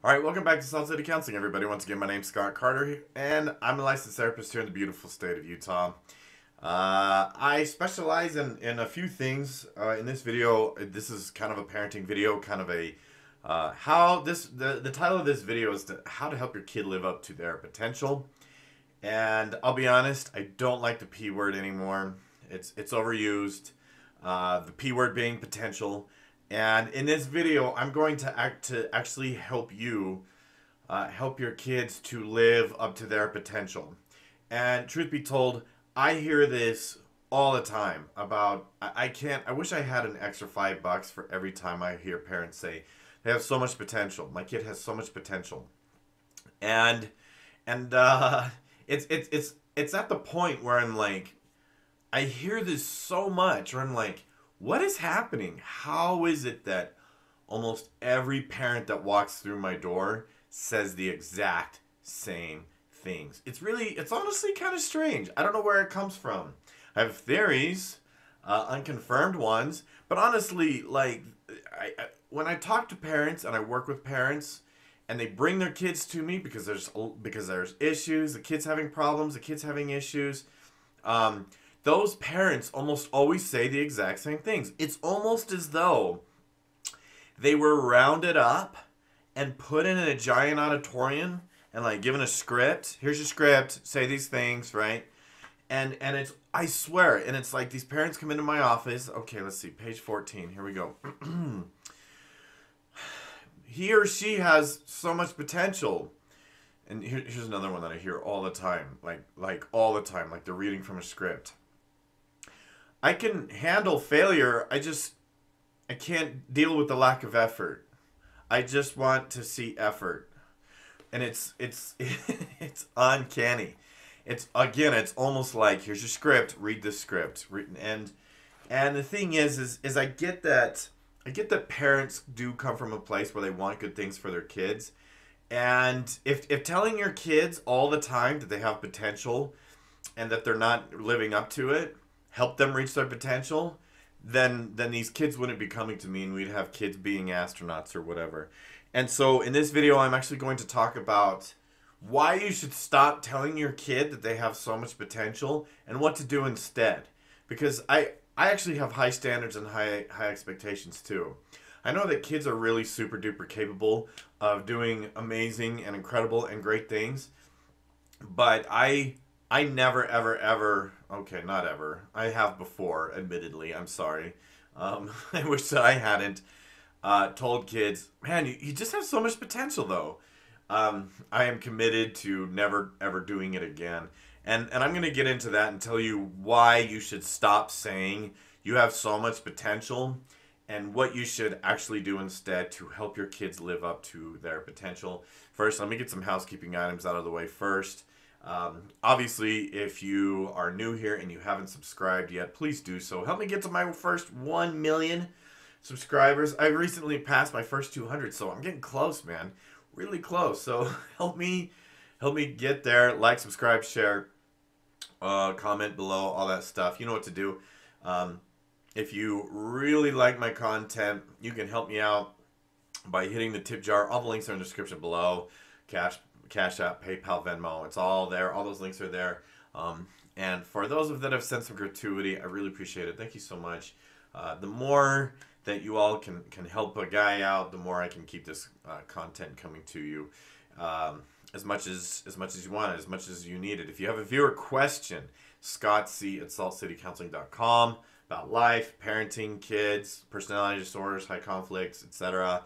All right, welcome back to Salt City Counseling, everybody. Once again, my name's Scott Carter, and I'm a licensed therapist here in the beautiful state of Utah. I specialize in a few things. In this video, this is kind of a parenting video, kind of a the title of this video is how to help your kid live up to their potential. And I'll be honest, I don't like the P word anymore. It's overused. The P word being potential. And in this video, I'm going to actually help you help your kids to live up to their potential. And truth be told, I hear this all the time about I wish I had an extra $5 for every time I hear parents say they have so much potential. My kid has so much potential. And it's at the point where I'm like, I hear this so much where I'm like, what is happening? How is it that almost every parent that walks through my door says the exact same things? It's honestly kind of strange. I don't know where it comes from. I have theories, unconfirmed ones, but honestly, like, when I talk to parents and I work with parents, and they bring their kids to me because there's issues, the kid's having problems, the kid's having issues. Those parents almost always say the exact same things. It's almost as though they were rounded up and put in a giant auditorium and like given a script. Here's your script. Say these things, right? And it's, I swear, and it's like these parents come into my office. Okay, let's see, page 14. Here we go. He or she has so much potential. And here's another one that I hear all the time, like all the time, like they're reading from a script. I can handle failure. I can't deal with the lack of effort. I just want to see effort. And it's it's uncanny. It's almost like here's your script, read the script. And the thing is I get that parents do come from a place where they want good things for their kids. And if telling your kids all the time that they have potential and that they're not living up to it, help them reach their potential, then these kids wouldn't be coming to me and we'd have kids being astronauts or whatever. And so in this video, I'm actually going to talk about why you should stop telling your kid that they have so much potential and what to do instead. Because I actually have high standards and high expectations too. I know that kids are really super duper capable of doing amazing and incredible and great things, but I never ever, okay, not ever, I have before, admittedly, I'm sorry. I wish that I hadn't told kids, man, you just have so much potential though. I am committed to never ever doing it again. And I'm going to get into that and tell you why you should stop saying you have so much potential and what you should actually do instead to help your kids live up to their potential. First, let me get some housekeeping items out of the way first. Obviously, if you are new here and you haven't subscribed yet, please do so. Help me get to my first 1 million subscribers. I recently passed my first 200, so I'm getting close, man. Really close. So help me get there. Like, subscribe, share, comment below, all that stuff. You know what to do. If you really like my content, you can help me out by hitting the tip jar. All the links are in the description below. Cash App, PayPal, Venmo. It's all there. All those links are there. And for those of that have sent some gratuity, I really appreciate it. Thank you so much. The more that you all can help a guy out, the more I can keep this content coming to you. As much as you want it, as much as you need it. If you have a viewer question, scottc at saltcitycounseling.com about life, parenting, kids, personality disorders, high conflicts, etc.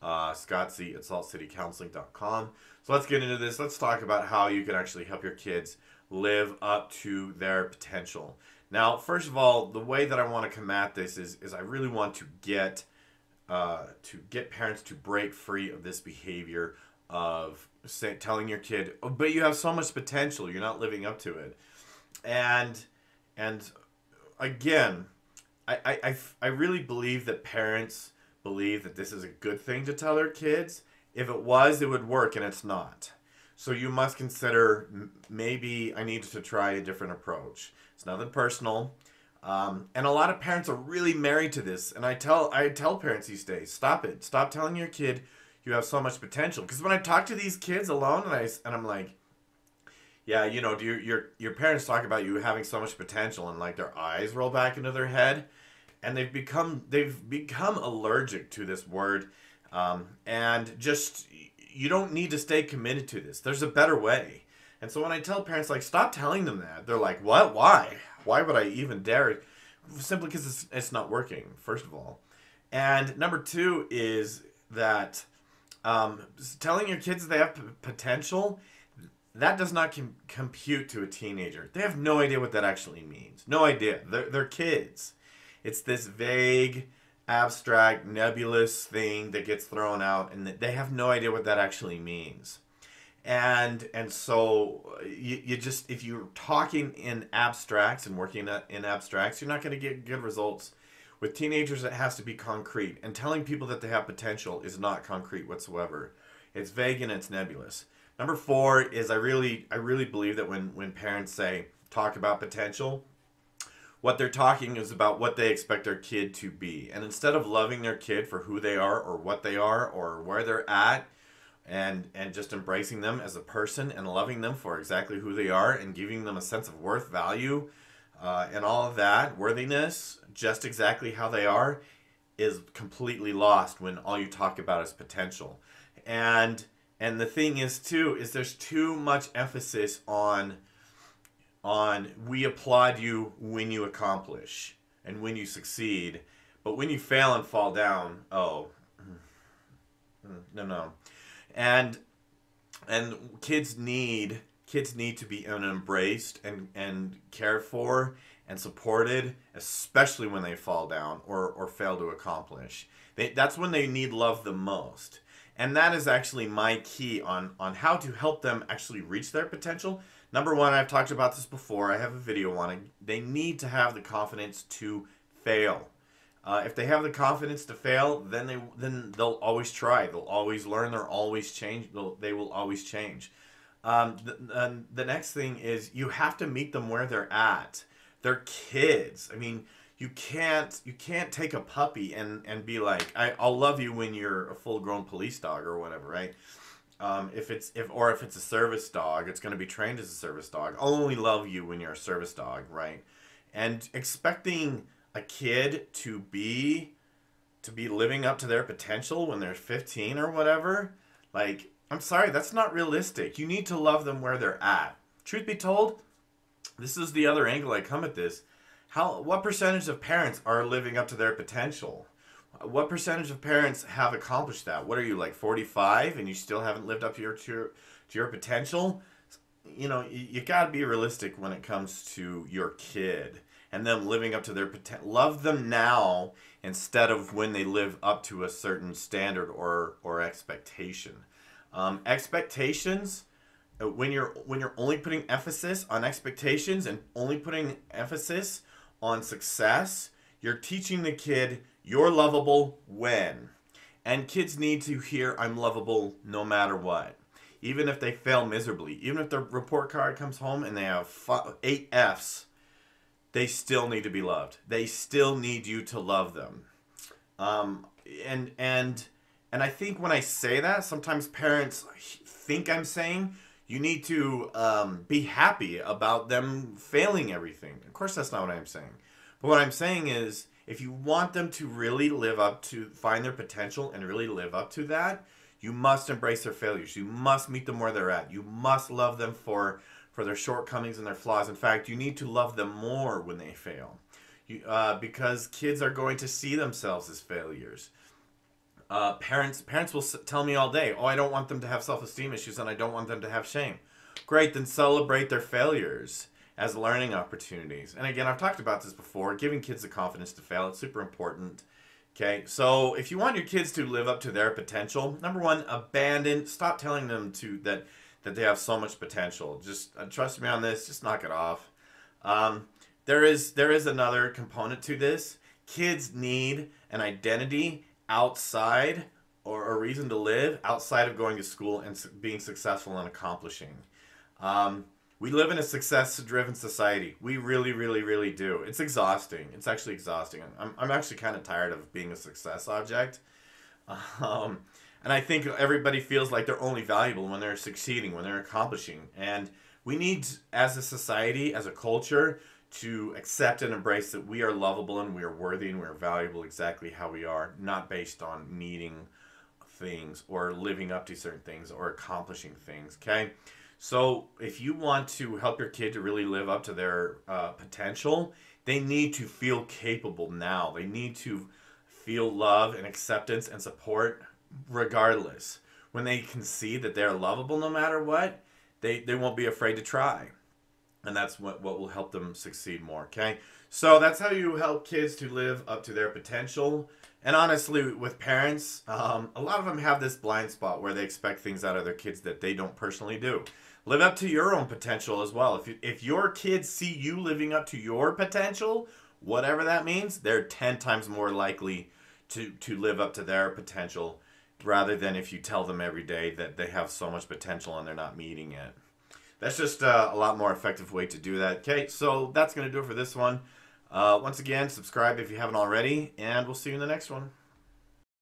scottc at saltcitycounseling.com. So let's get into this. Let's talk about how you can actually help your kids live up to their potential. Now, first of all, the way that I want to combat this is I really want to get parents to break free of this behavior of telling your kid, oh, but you have so much potential, you're not living up to it. And again, I really believe that parents believe that this is a good thing to tell their kids. If it was, it would work, and it's not. So you must consider, maybe I need to try a different approach. It's nothing personal. And a lot of parents are really married to this. And I tell parents these days, stop it. Stop telling your kid You have so much potential. Because when I talk to these kids alone, and I'm like, yeah, you know, do your parents talk about you having so much potential, and like their eyes roll back into their head, and they've become allergic to this word, and just you don't need to stay committed to this. There's a better way. And so when I tell parents like stop telling them that, they're like, what? Why would I even dare? Simply because it's not working. First of all, and number two is that telling your kids they have potential, that does not compute to a teenager. They have no idea what that actually means. No idea. They're kids. It's this vague, abstract, nebulous thing that gets thrown out, and they have no idea what that actually means. And so you just, if you're talking in abstracts and working in abstracts, you're not going to get good results. With teenagers, it has to be concrete. And telling people that they have potential is not concrete whatsoever. It's vague and it's nebulous. Number four is I really believe that when parents talk about potential, what they're talking is about what they expect their kid to be. And instead of loving their kid for who they are or what they are or where they're at, and just embracing them as a person and loving them for exactly who they are and giving them a sense of worth, value, and all of that, worthiness, just exactly how they are, is completely lost when all you talk about is potential. And the thing is too, is there's too much emphasis on we applaud you when you accomplish and when you succeed, but when you fail and fall down, oh, no. And kids need to be embraced and cared for and supported, especially when they fall down or fail to accomplish. That's when they need love the most. And that is actually my key on how to help them actually reach their potential. Number one, I've talked about this before. I have a video on it. They need to have the confidence to fail. If they have the confidence to fail, then they'll always try. They'll always learn. They'll always change. They will always change. The next thing is you have to meet them where they're at. They're kids. I mean, you can't take a puppy and be like, I'll love you when you're a full-grown police dog or whatever, right? If it's a service dog, it's going to be trained as a service dog. I'll only love you when you're a service dog, right? And expecting a kid to be living up to their potential when they're 15 or whatever, like, I'm sorry, that's not realistic. You need to love them where they're at. Truth be told, this is the other angle I come at this. What percentage of parents are living up to their potential? What percentage of parents have accomplished that? What are you, like 45 and you still haven't lived up to your potential? You know, you got to be realistic when it comes to your kid and them living up to their potential. Love them now instead of when they live up to a certain standard or expectation. Expectations, when you're only putting emphasis on expectations and only putting emphasis on success, you're teaching the kid you're lovable when. And kids need to hear I'm lovable no matter what. Even if they fail miserably, even if their report card comes home and they have 8 Fs, they still need to be loved. They still need you to love them. And I think when I say that, sometimes parents think I'm saying you need to be happy about them failing everything. Of course, that's not what I'm saying. But what I'm saying is, if you want them to really find their potential and really live up to that, you must embrace their failures. You must meet them where they're at. You must love them for their shortcomings and their flaws. In fact, you need to love them more when they fail. Because kids are going to see themselves as failures. Parents will tell me all day, oh, I don't want them to have self-esteem issues and I don't want them to have shame. Great, then celebrate their failures as learning opportunities. And again, I've talked about this before, giving kids the confidence to fail. It's super important. Okay, so if you want your kids to live up to their potential, number one, stop telling them that they have so much potential. Just trust me on this, just knock it off. There is another component to this. Kids need an identity outside, or a reason to live outside of going to school and being successful and accomplishing. We live in a success-driven society. We really, really, really do. It's exhausting. It's actually exhausting. I'm actually kind of tired of being a success object. And I think everybody feels like they're only valuable when they're succeeding, when they're accomplishing. And we need, as a society, as a culture, to accept and embrace that we are lovable and we are worthy and we are valuable exactly how we are, not based on needing things or living up to certain things or accomplishing things. Okay? So if you want to help your kid to really live up to their potential, they need to feel capable now. They need to feel love and acceptance and support regardless. When they can see that they're lovable no matter what, they won't be afraid to try. And that's what will help them succeed more, okay? So that's how you help kids to live up to their potential. And honestly, with parents, a lot of them have this blind spot where they expect things out of their kids that they don't personally do. Live up to your own potential as well. If your kids see you living up to your potential, whatever that means, they're 10 times more likely to live up to their potential rather than if you tell them every day that they have so much potential and they're not meeting it. That's just a lot more effective way to do that. Okay, so that's going to do it for this one. Once again, subscribe if you haven't already, and we'll see you in the next one.